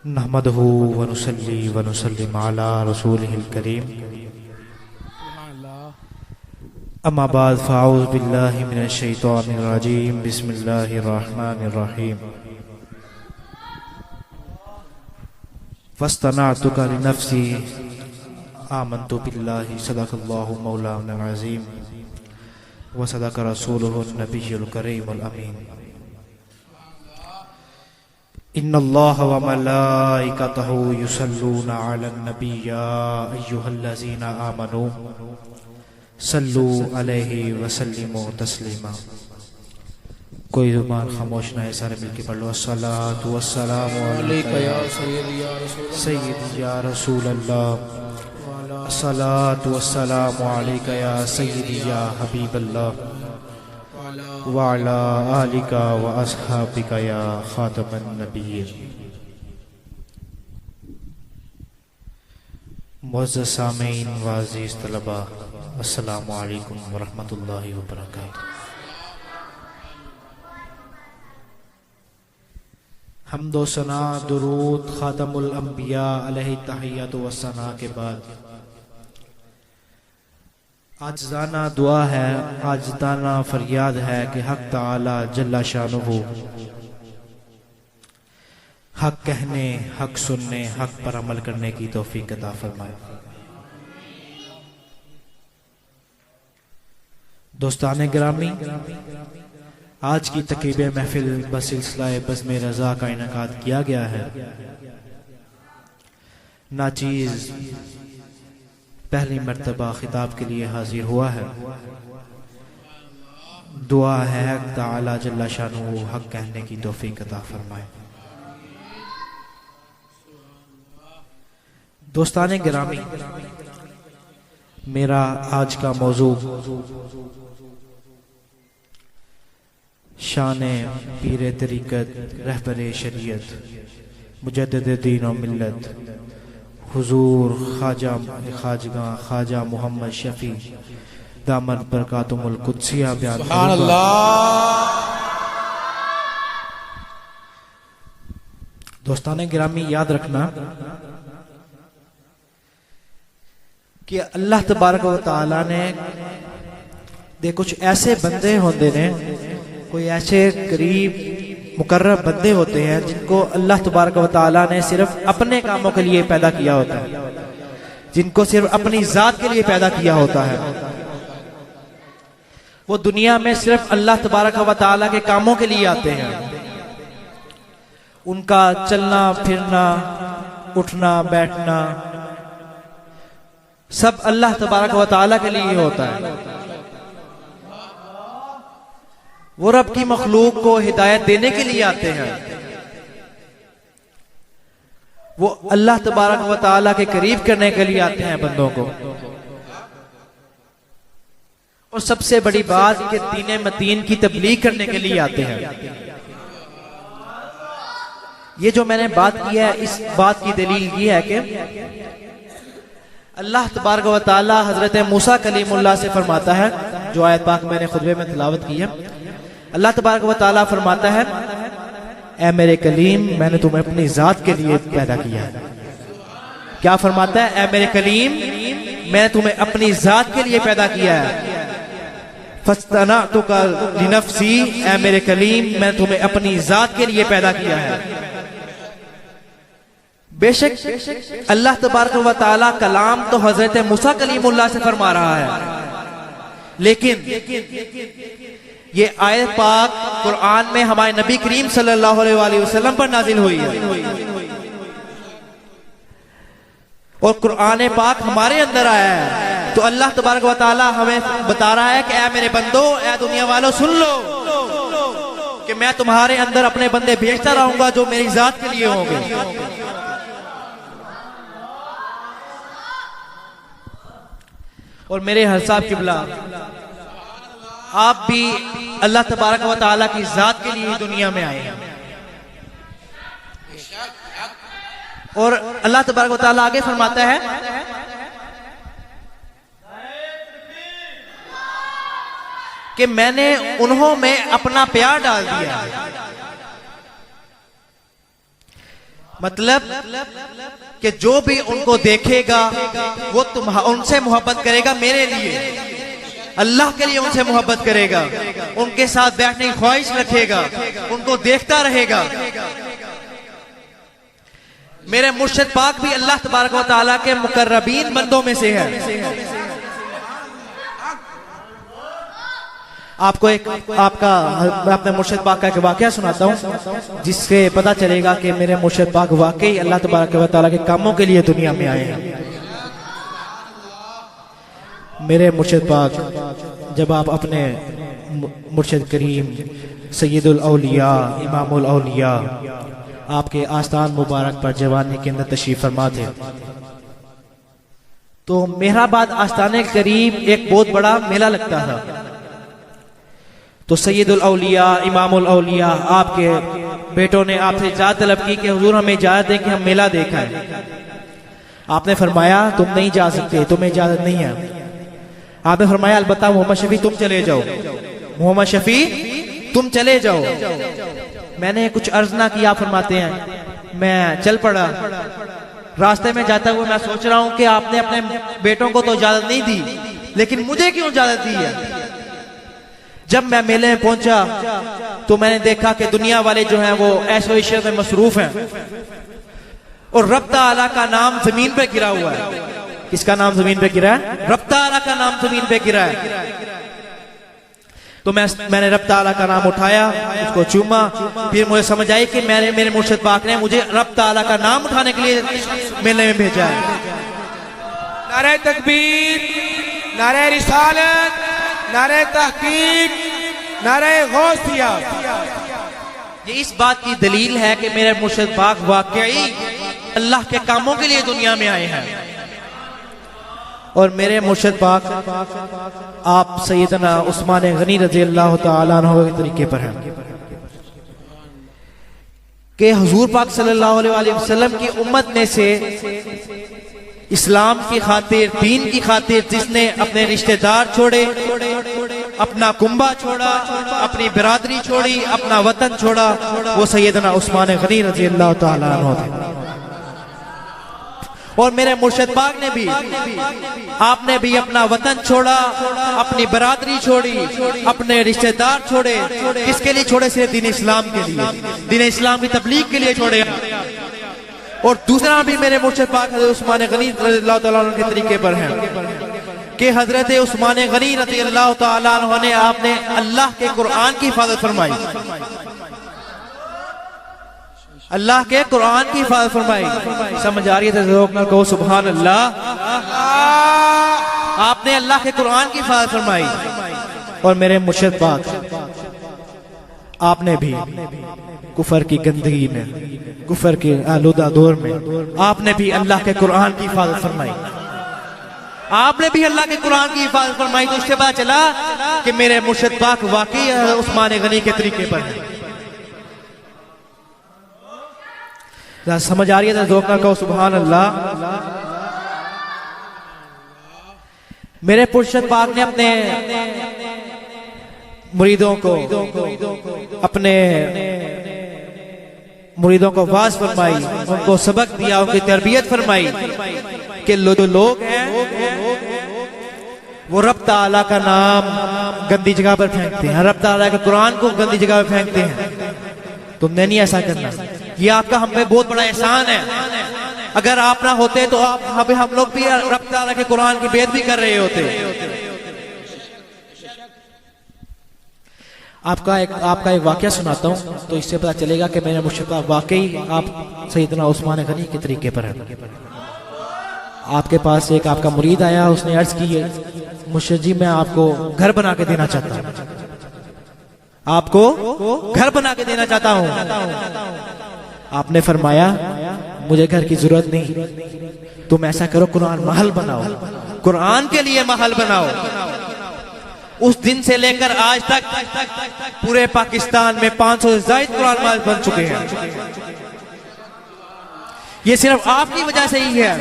नहमदहु व नुसल्ली व नुसल्लिम अला रसूलिहिल करीम। अम्मा बाद फ़अऊज़ु बिल्लाहि मिनश शैतानिर रजीम। बिस्मिल्लाहिर रहमानिर रहीम। फ़स्तनअतुका लिनफ़्सी आमन्तु बिल्लाहि सदक़ल्लाहु मौलाना अज़ीम व सदक़ रसूलुहुन नबियुल करीमुल अमीन। इन्नल्लाह व मलाइकतहु युसल्लूना अलन नबी या अय्युहल्लज़ीना आमनू सल्लू अलैहि व सल्लिमू तस्लीमा। कोई ज़ुबान खामोश ना है, सारे मिलके पढ़ लो। अस्सलातु वस्सलामु अलैका या सय्यदी या रसूल अल्लाह। अस्सलातु वस्सलामु अलैका या सय्यदी या हबीब अल्लाह व अला आलिका व अस्हाबिका या खातमन नबिय्यीन। मुअज़्ज़ज़ सामीईन व अज़ीज़ तलबा, अस्सलामु अलैकुम व रहमतुल्लाहि व बरकातुहू। हम्दो सना दुरूद खातमुल अंबिया अलैहि तहिय्यतु व सना के बाद आजज़ाना दुआ है, आजज़ाना फरियाद है कि हक ताला जल्ला शानुहु हक कहने, हक सुनने, हक पर अमल करने की तौफीक अता फरमाए। दोस्ताने गिरामी, आज की तकीब महफिल बसिलसिला बज़्म रज़ा का इनेकाद किया गया है। नाचीज़ पहली मर्तबा खिताब के लिए हाजिर हुआ है। दुआ है हक ताला जल्ला शानुहु हक कहने की तौफीक अता फरमाए। दोस्ताने गिरामी, मेरा आज का मौजू शाने पीरे तरीक़त रहबरे शरीयत मुजद्दिद दीन और मिल्लत हुजूर ख्वाजा मोहम्मद शफी दामन बरकातुहुल कुद्सिया बयान। सुभान अल्लाह। दोस्ताने गिरामी, याद रखना कि अल्लाह तबारक व तआला ने दे कुछ ऐसे बंदे होंदे ने, कोई ऐसे करीब मुकर्रब बंदे होते हैं जिनको अल्लाह तबारक व तआला ने सिर्फ अपने कामों के लिए पैदा किया होता है, जिनको सिर्फ अपनी जात के लिए पैदा किया होता है। वो दुनिया में सिर्फ अल्लाह तबारक व तआला के कामों के लिए आते हैं। उनका चलना फिरना, उठना बैठना सब अल्लाह तबारक व तआला के लिए होता है। वो रब की मखलूक को हिदायत देने के लिए आते हैं। वो अल्लाह तबारक व तआला के करीब करने के लिए आते हैं बंदों को। और सबसे बड़ी बात कि दीन मतीन की तबलीग करने के लिए आते हैं। ये जो मैंने बात की है, इस बात की दलील ये है कि अल्लाह तबारक व तआला हजरत मूसा कलीमुल्लाह से फरमाता है, जो आयत पाक मैंने खुतबे में तिलावत की है। अल्लाह तबारक व तआला फरमाता है, ऐ मेरे कलीम, मैंने तुम्हें अपनी जात के लिए पैदा किया है। क्या फरमाता है? ऐ मेरे कलीम, मैंने तुम्हें अपनी जात के लिए पैदा किया है। फस्तनअतुका लिनफ़्सी, ऐ मेरे कलीम, मैं तुम्हें अपनी जात के लिए पैदा किया है। बेशक अल्लाह तबारक व तआला कलाम तो हजरत मूसा कलीमुल्लाह से फरमा रहा है, लेकिन ये आयत पाक कुरान में हमारे नबी करीम सल्लल्लाहु अलैहि वसल्लम पर नाजिल हुई है। और कुरान पाक हमारे अंदर आया है। तो अल्लाह तबारक व तआला हमें बता रहा है कि ऐ मेरे बंदो, ऐ दुनिया वालों, सुन लो कि मैं तुम्हारे अंदर अपने बंदे भेजता रहूंगा जो मेरी जात के लिए होंगे। और मेरे हर साहब किबला, आप भी अल्लाह तबारक व तआला की जात के लिए दुनिया में आए हैं। और अल्लाह तबारक व तआला आगे फरमाता है, कि मैंने उन्हों में अपना प्यार डाल दिया। मतलब कि जो भी उनको देखेगा वो उनसे मोहब्बत करेगा मेरे लिए, अल्लाह के लिए उनसे मोहब्बत करेगा, उनके साथ बैठने की ख्वाहिश रखेगा, उनको देखता रहेगा। मेरे मुर्शिद पाक भी अल्लाह तबारक व तआला के मुकर्रबीन बंदों में से है। आपको एक मैं अपने मुर्शिद पाक का एक वाकया सुनाता हूँ जिससे पता चलेगा कि मेरे मुर्शिद पाक वाकई अल्लाह तबारक व तआला के कामों के लिए दुनिया में आए हैं। मेरे मुर्शिद पाक जब आप अपने मुर्शिद करीम सैयदुल औलिया इमामुल औलिया आपके आस्थान मुबारक पर जवानी के अंदर तशरीफ फरमा थे, तो मेहराबाद आस्थाने के करीब एक बहुत बड़ा मेला लगता था। तो सैयदुल औलिया इमामुल औलिया आपके बेटों ने आपसे इजाज़त तलब की कि हुजूर हमें इजाज़त दें कि हम मेला देखा है। आपने फरमाया तुम नहीं जा सकते, तुम्हें इजाज़त नहीं है। आपने फरमाया अलबत्ता मोहम्मद शफी तुम चले जाओ, मोहम्मद शफी तुम चले जाओ। मैंने कुछ अर्ज ना किया, फरमाते हैं मैं चल पड़ा। रास्ते में जाता हुआ मैं सोच रहा हूं कि आपने अपने बेटों को तो इजाजत नहीं दी, लेकिन मुझे क्यों इजाजत दी है। जब मैं मेले में पहुंचा तो मैंने देखा कि दुनिया वाले जो हैं वो ऐशो इशरत में मसरूफ हैं और रब ताला का नाम जमीन पे गिरा हुआ है। किसका नाम जमीन पे गिरा है? रब ताला का नाम जमीन पे गिरा है। तो मैंने रब ताला का नाम उठाया, उसको चूमा, फिर मुझे समझ आई कि मेरे मुर्शिद पाक ने मुझे रब ताला का नाम उठाने के लिए मेले में भेजा है। नारे तकबीर, नारे रिसालत, नारे तहकीक, नारे गौसिया। ये इस बात की दलील है कि मेरे मुर्शिद पाक वाकई अल्लाह के कामों के लिए दुनिया में आए हैं। और मेरे मुर्शिद पाक आप सैयदना उस्मान गनी रज़ी अल्लाह तआला अन्हु के तरीके पर हैं कि हुजूर पाक सल्लल्लाहु अलैहि वसल्लम की उम्मत में से इस्लाम की खातिर, दीन की खातिर जिसने अपने रिश्तेदार छोड़े, अपना कुंबा छोड़ा, अपनी बिरादरी छोड़ी, अपना वतन छोड़ा, वो सैयदना उस्मान गनी रज़ी अल्लाह तआला अन्हु थे। और मेरे मुर्शिद पाक ने भी, आपने भी अपना वतन छोड़ा, अपनी बरादरी छोड़ी, अपने रिश्तेदार छोड़े। किसके लिए छोड़े? सिर्फ दीन इस्लाम के लिए, दीन इस्लाम की तबलीग के लिए छोड़े। और दूसरा भी मेरे मुर्शिद पाक हज़रत उस्मान गनी रज़ियल्लाहु तआला अन्हु के तरीके पर हैं कि हजरत उस्मान गनी रज़ियल्लाहु तआला अन्हु ने आपने अल्लाह के कुरान की हिफाजत फरमाई, अल्लाह के कुरान की हिफाजत फरमाई। समझ आ रही है तो कहो सुभान अल्लाह। आपने अल्लाह के कुरान की हिफाजत फरमाई। और मेरे मुर्शिद पाक आपने भी कुफर की गंदगी में, कुफर के आलूदा दौर में आपने भी अल्लाह के कुरान की हिफाजत फरमाई। आपने भी अल्लाह के कुरान की हिफाजत फरमाई। तो इससे पता चला कि मेरे मुर्शिद पाक वाकई उस्मान गनी के तरीके पर है। समझ आ रही है तो कहो सुभान अल्लाह। मेरे मुर्शिद पाक ने अपने मुरीदों को, अपने मुरीदों को वाज फरमाई, उनको सबक दिया, उनकी तरबियत फरमाई कि जो लोग हैं वो रब ताला का नाम गंदी जगह पर फेंकते हैं, रब ताला के कुरान को गंदी जगह पर फेंकते हैं। तुमने नहीं ऐसा करना, ये आपका हम पे बहुत बड़ा एहसान है। अगर आप ना होते तो हम लोग भी रब ताला के कुरान की बेइज्जती कर रहे होते। आपका एक वाकया सुनाता हूँ तो इससे पता चलेगा कि मेरे मुर्शिद पाक वाकई आप सैयदना उस्मान गनी के तरीके पर हैं। आपके पास एक आपका मुरीद आया, उसने अर्ज की है मुर्शिद जी मैं आपको घर बना के देना चाहता हूँ, आपको घर बना के देना चाहता हूँ। आपने फरमाया मुझे घर की जरूरत नहीं, तुम ऐसा करो कुरान महल बनाओ, कुरान के लिए महल बनाओ। उस दिन से लेकर आज तक पूरे पाकिस्तान में 500 से ज्यादा कुरान महल बन चुके हैं। ये सिर्फ आपकी वजह से ही है।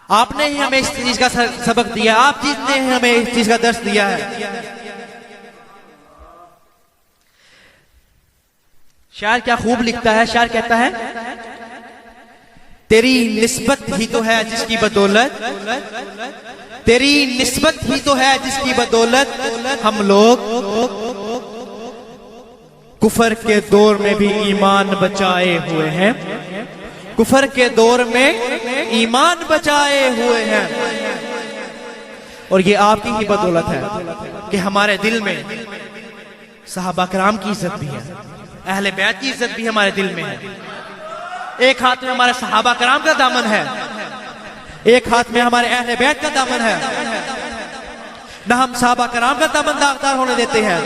आपने ही हमें इस चीज का सबक दिया, आप जिसने हमें इस चीज का दर्श दिया है। शायर क्या खूब लिखता है। शायर कहता है, तेरी निस्बत ही तो है जिसकी बदौलत, तेरी निस्बत ही तो है जिसकी बदौलत हम लोग कुफर के दौर में भी ईमान बचाए हुए हैं, कुफर के दौर में ईमान बचाए हुए हैं। और ये आपकी ही बदौलत है कि हमारे दिल में सहाबा कराम की इज्जत भी है, अहले बैत की इज्जत भी हमारे दिल में है। एक हाथ में हमारे सहाबा कराम का दामन है, एक हाथ में हमारे अहले बैत का दामन है। न हम सहाबा कराम का दामन दागदार होने देते हैं,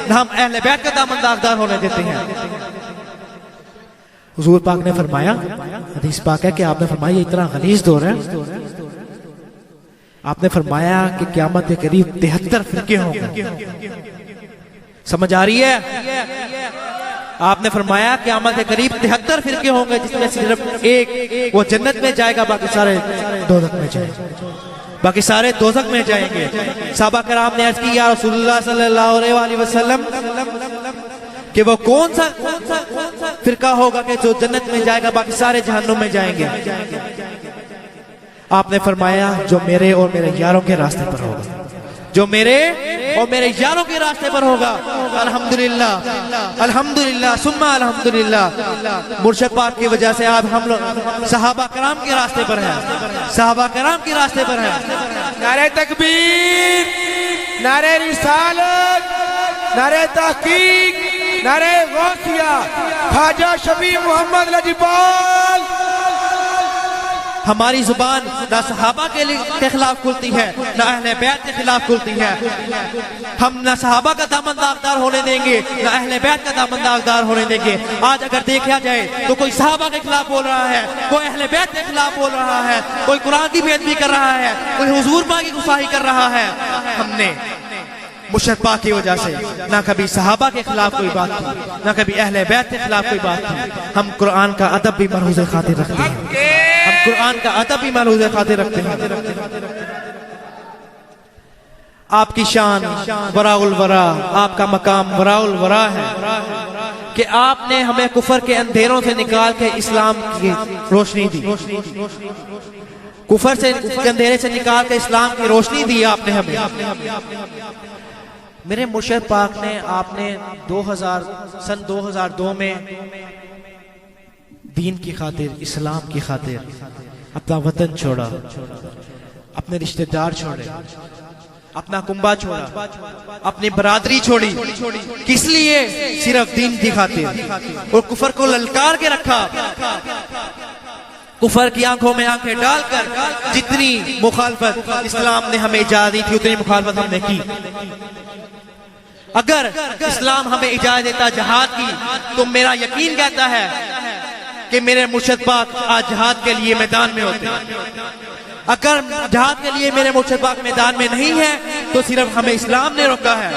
न हम अहले बैत का दामन दागदार होने देते हैं। हुजूर पाक ने फरमाया, हदीस पाक है कि आपने फरमाया ये इतना गलीज दौर है, आपने फरमाया कि क़यामत के करीब 73 फिरके होंगे। समझ आ रही है? आपने फरमाया क़यामत के करीब 73 फिरके होंगे, जिसमें सिर्फ एक वो जन्नत में जाएगा, बाकी सारे दोज़ख में जाएंगे, बाकी सारे दोज़ख में जाएंगे। सहाबा कराम ने अर्ज़ की, या रसूलुल्लाह सल्लल्लाहु अलैहि वसल्लम कि वो कौन सा फिरका होगा कि जो जन्नत में जाएगा, बाकी सारे जहन्नुम में जाएंगे। आपने फरमाया जो मेरे और मेरे यारों के रास्ते पर होगा, जो मेरे और मेरे यारों के रास्ते पर होगा। अल्हम्दुलिल्लाह, अल्हम्दुलिल्लाह, सुम्मा अल्हम्दुलिल्लाह। मुर्शिद पाक की वजह से आज हम लोग सहाबा कराम के रास्ते पर हैं, सहाबा कराम के रास्ते पर हैं। नारे तकबीर, नारे रिसालत, नारे तहकीक, नारे गौसिया, ख्वाजा शफी मोहम्मद लजपाल। हमारी जुबान ना सहाबा के खिलाफ खुलती है, ना अहले बैत के खिलाफ खुलती है। हम ना सहाबा का दामन दागदार होने देंगे, ना अहले बैत का दामन दागदार होने देंगे। आज अगर देखा जाए तो कोई सहाबा के खिलाफ बोल रहा है, कोई अहले बैत के खिलाफ बोल रहा है, कोई कुरान की बेइज्जती कर रहा है, कोई हुजूर पाक की गुस्ताखी कर रहा है। हमने मुर्शिद पाक की वजह से ना कभी सहाबा के खिलाफ कोई बात की, ना कभी अहले बैत के खिलाफ कोई बात की। हम कुरान का अदब भी मरहूज़ खातिर रखते हैं, हम कुरान का अदब भी मरहूज़ खातिर रखते हैं। आपकी शान वराउल वरा, आपका मकाम वराउल वरा है कि आपने हमें कुफर के अंधेरों से निकाल के इस्लाम की रोशनी दी, कुफर से अंधेरे से निकाल के इस्लाम की रोशनी दी आपने हमें। मेरे मुर्शिद पाक ने आपने सन 2002 में दीन की खातिर, इस्लाम की खातिर अपना वतन छोड़ा, अपने रिश्तेदार छोड़े, अपना कुंबा छोड़ा, अपनी बरादरी छोड़ी। किस लिए? सिर्फ दीन की खातिर। और कुफर को ललकार के रखा, कुफर की आंखों में आंखें डालकर जितनी मुखालफत इस्लाम ने हमें इजाजत दी थी, उतनी मुखालफत हमने की। अगर इस्लाम हमें इजाजत देता जहाद की, तो मेरा यकीन कहता है कि मेरे मुर्शिद पाक आज जहाद के लिए मैदान में होते। अगर जहाद के लिए मेरे मुर्शिद पाक मैदान में नहीं है, तो सिर्फ हमें इस्लाम ने रोका है,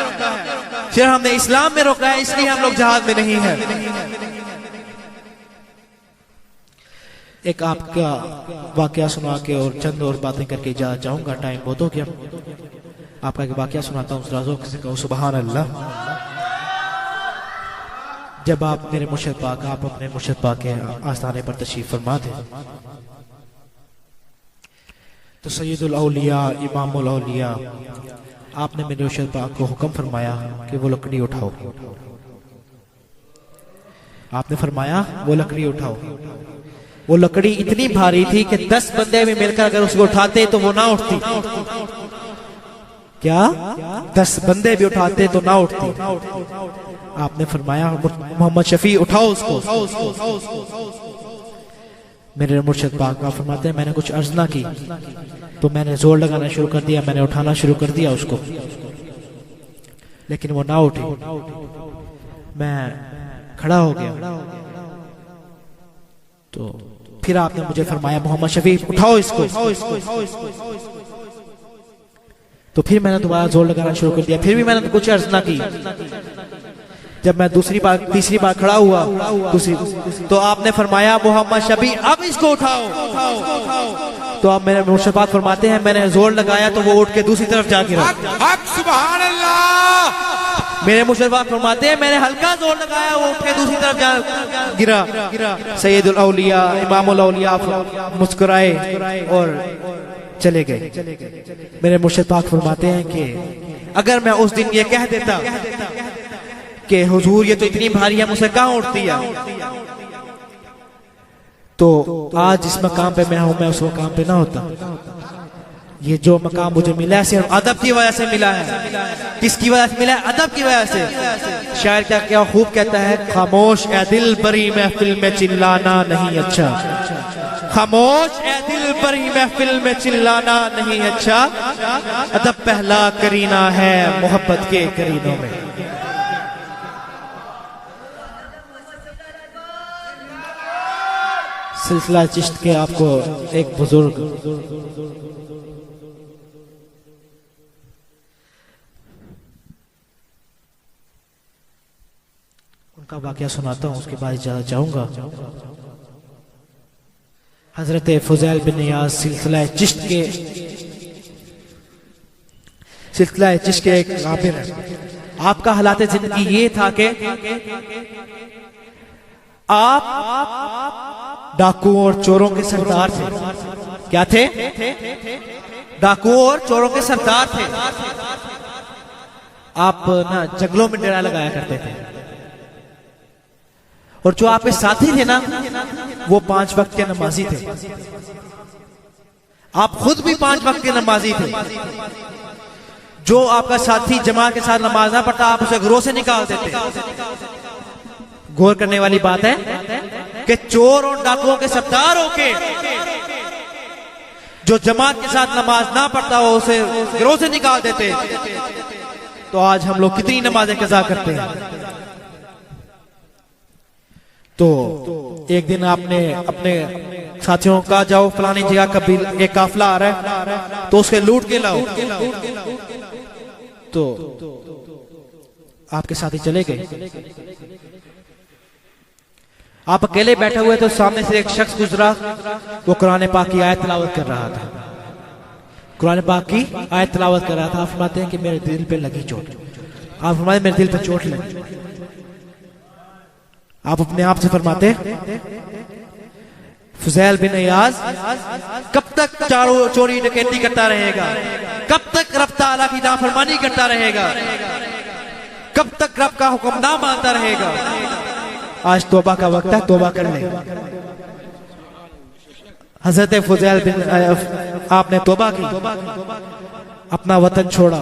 सिर्फ हमने इस्लाम में रोका है, इसलिए हम लोग जहाद में नहीं है। एक आपका वाकया सुना के और चंद और बातें करके जा चाहूंगा, टाइम बहुत हो गया। आपका एक वाकया सुनाता हूँ, से कहो सुभान अल्लाह। जब आप मेरे मुर्शिद पाक, आप अपने मुर्शिद पाक के आस्थाने पर तशरीफ फरमा थे, तो सैयदुल औलिया, इमामुल औलिया, आपने मेरे मुर्शिद पाक को हुक्म फरमाया कि वो लकड़ी उठाओ। आपने फरमाया वो लकड़ी उठाओ। वो लकड़ी इतनी भारी थी कि 10 बंदे भी मिलकर अगर उसको उठाते तो वो ना उठती। क्या 10 बंदे भी उठाते तो ना उठती। आपने फरमाया मोहम्मद शफी उठाओ उसको। मेरे मुर्शिद पाक फरमाते हैं मैंने कुछ अर्ज ना की तो मैंने जोर लगाना शुरू कर दिया, मैंने उठाना शुरू कर दिया उसको, लेकिन वो ना उठी। मैं खड़ा हो गया तो फिर आपने मुझे फरमाया मोहम्मद शफी उठाओ इसको। तो फिर मैंने दोबारा जोर लगाना शुरू कर दिया, फिर भी मैंने कुछ अर्ज ना की। जब मैं तीसरी बार खड़ा हुआ तो आपने फरमाया मोहम्मद शफी अब इसको उठाओ। तो आप मेरे मुर्शिद पाक फरमाते हैं मैंने जोर लगाया तो वो उठ के दूसरी तरफ जाके रहा। सुभान अल्लाह। मेरे मुर्शिद पाक फरमाते हैं मैंने हल्का जोर लगाया, वो उठ के दूसरी तरफ जा गिरा। सैयदुल औलिया इमामुल औलिया मुस्कुराए और चले गए। मेरे मुर्शिद पाक फरमाते हैं कि अगर मैं उस दिन ये कह देता कि हुजूर ये तो इतनी भारी है, मुझसे कहाँ उठती है, तो आज जिस मकाम पे मैं हूं मैं उस मकाम पे ना होता। ये जो मकाम मुझे मिला है सिर्फ अदब की वजह से मिला है। किसकी वजह से मिला है? अदब की वजह से। शायर क्या खूब कहता है, खामोश ए दिल बरी महफिल में चिल्लाना नहीं अच्छा, खामोश ए दिल बरी महफिल में चिल्लाना नहीं अच्छा, अदब पहला करीना है मोहब्बत के करीनों में। सिलसिला चिश्त के आपको एक बुजुर्ग उनका वाकया सुनाता हूं, उसके बाद इजाजत चाहूंगा। हजरत फुज़ैल बिन नियाज़ सिलसिला चिश्त के एक आबिर है। आपका हालात जिंदगी ये था कि आप डाकुओं और चोरों के सरदार थे। क्या थे? डाकुओं और चोरों के सरदार थे। आप ना जंगलों में डेरा लगाया करते थे, और जो आपके साथी थे ना वो 5 वक्त के नमाजी थे। आप खुद भी 5 वक्त के नमाजी थे। जो आपका साथी जमात के साथ नमाज ना पढ़ता, आप उसे घरों से निकाल देते। गौर करने वाली बात है कि चोर और डाकुओं के सरदार होके जो जमात के साथ नमाज ना पढ़ता हो उसे घरों से निकाल देते। तो आज हम लोग कितनी नमाजें कज़ा करते हैं। तो एक दिन आपने अपने साथियों का जाओ फलानी जगह कबील एक काफिला आ रहा है तो उसके लूट के लाओ। तो आपके साथी चले गए, आप अकेले बैठे हुए तो सामने से एक शख्स गुजरा, वो कुरान पाक की आयत तिलावत कर रहा था। कुरान पाक की आयत तिलावत कर रहा था। आप फरमाते हैं कि मेरे दिल पे लगी चोट। आप फरमाते मेरे दिल पे चोट लगी। आप अपने आप से फरमाते फुज़ैल बिन नियाज़ कब तक चोरी डकैती करता रहेगा, कब तक रब तआला की नाफरमानी करता रहेगा, कब तक रब का हुक्म ना मानता रहेगा। आज तौबा का वक्त है, तौबा कर ले। हजरत फुज़ैल बिन आपने तौबा की, अपना वतन छोड़ा,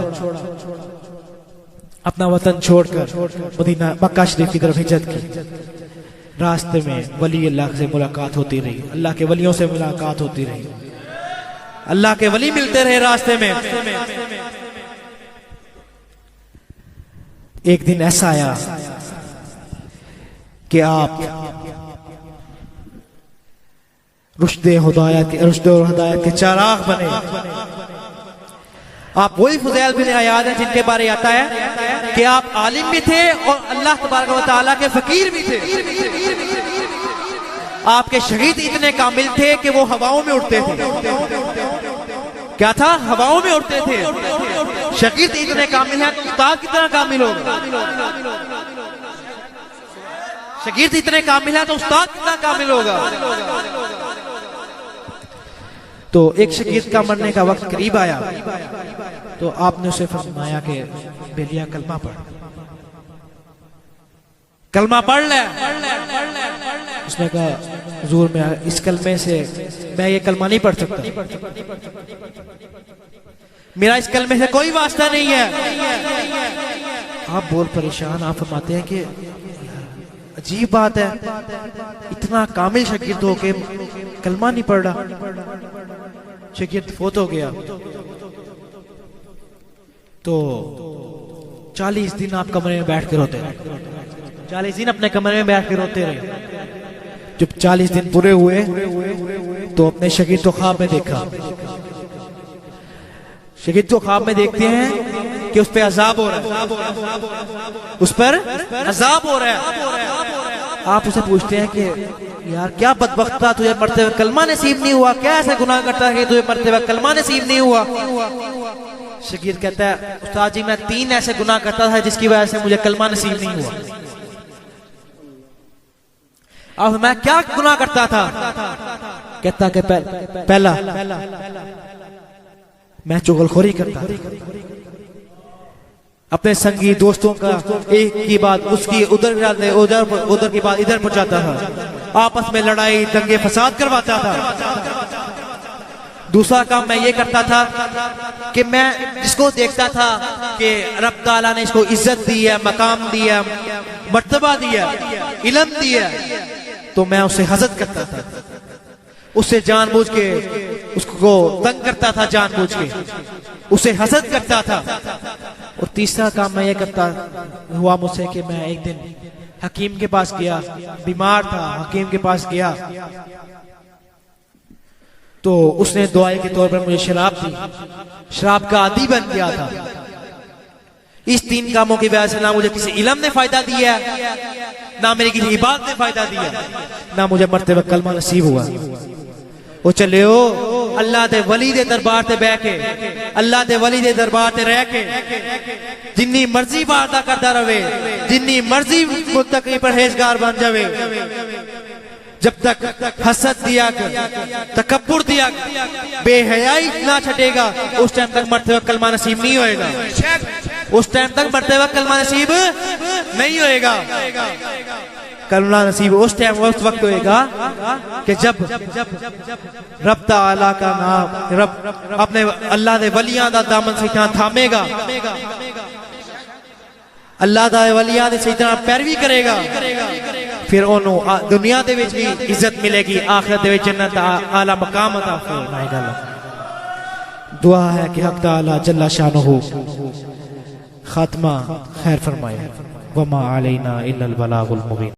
अपना वतन छोड़कर मदीना मक्का शरीफ की तरफ हिजरत की। रास्ते में वली अल्लाह से मुलाकात होती रही, अल्लाह के वलियों से मुलाकात होती रही, अल्लाह के वली मिलते रहे रास्ते में। एक दिन ऐसा आया कि आप रुश्द और हिदायत के चाराग बने। आप वही फुज़ैल बिन नियाज़ हैं जिनके बारे में आता है कि आप आलिम भी थे और अल्लाह तबारक व तआला के फकीर भी थे। आपके शहीद इतने कामिल थे कि वो हवाओं में उड़ते थे। क्या था? हवाओं में उड़ते थे। शहीद इतने कामिल हैं तो उस्ताद कितना कामिल होगा। शगीर्द इतने कामिल हैं तो उस्ताद कितना कामिल होगा। तो एक शगीर्द का मरने का वक्त करीब आया तो आपने उसे फरमाया कि बेलिया कलमा पढ़, कलमा पढ़ ले। उसने कहा हुजूर मैं इस कलमे से मैं ये कलमा नहीं पढ़ सकता, मेरा इस कलमे से कोई वास्ता नहीं है। आप बोल परेशान। आप फरमाते हैं कि अजीब बात है, इतना कामिल शगीर्द हो के कलमा नहीं पढ़ रहा। शगीर्द फोत हो गया तो 40 दिन आप कमरे में बैठ के रोते रहे। 40 दिन अपने कमरे में बैठ के रोते रहे। जब 40 दिन पूरे हुए तो अपने शगीर्द को ख्वाब में देखा। शगीर्द को ख्वाब में देखते हैं कि उस पर अजाब हो रहा है, उस पर अजाब हो रहा है। आप उसे पूछते हैं कि यार क्या बदबख्त था, तुझे मरते हुए कलमा नसीब नहीं हुआ, क्या ऐसा गुनाह करता है कि तुझे मरते हुए कलमा नसीब नहीं हुआ। शकीर कहता है उस्ताद जी मैं 3 ऐसे गुनाह करता था जिसकी वजह से मुझे कलमा नसीब नहीं हुआ। अब मैं क्या गुनाह करता था? कहता कि पहला मैं चुगलखोरी करता था, अपने संगी दोस्तों का एक की बात उसकी उधर की बात इधर पहुंचाता था, आपस में लड़ाई दंगे फसाद करवाता था। दूसरा काम मैं ये करता था कि मैं जिसको देखता था कि रब ताला ने इसको इज्जत दी है, मकाम दिया, मर्तबा दिया, इल्म दिया, तो मैं उससे हसद करता था, उससे जानबूझ के उसको तंग करता था, जानबूझ के उसे हसद करता था। और तीसरा काम मैं ये करता हुआ मुझसे कि मैं एक दिन हकीम के पास गया, बीमार था, हकीम के पास गया तो उसने दुआई के तौर पर मुझे शराब दी, शराब का आदी बन गया था। इस 3 कामों की वजह से ना मुझे किसी इल्म ने फायदा दिया, ना मेरी किसी इबादत ने फायदा दिया, ना मुझे मरते वक्त कलमा नसीब हुआ। वो चले हो अल्लाह दे वली दे दरबार ते बह के, अल्लाह दे वली दे दरबार ते रह के जिन्नी मर्जी वादा करता रहे, जिन्नी मर्जी मुत्तकी परहेजगार बन जावे, जब तक हसद दिया तकब्बुर दिया बेहयाई ना छटेगा उस टाइम तक मरते वक्त कलमा नसीब नहीं होएगा, उस टाइम तक मरते वक्त कलमा नसीब नहीं होएगा। कलमा नसीब उस टाइम उस वक्त होएगा कि जब रब ताला का नाम, रब अपने अल्लाह दे वलियां दा दामन सही तरह थामेगा, अल्लाह दा वलियां दी सही तरह पैरवी करेगा, फिर ओनू दुनिया दे विच भी इज्जत मिलेगी, आखिरत दे विच जन्नत आला मकाम अता फरमाएगा। दुआ है कि हक ताला जल्ला शानुहु खात्मा खैर फरमाए। वमा अलैना इल्लल बलागुल मुबीन।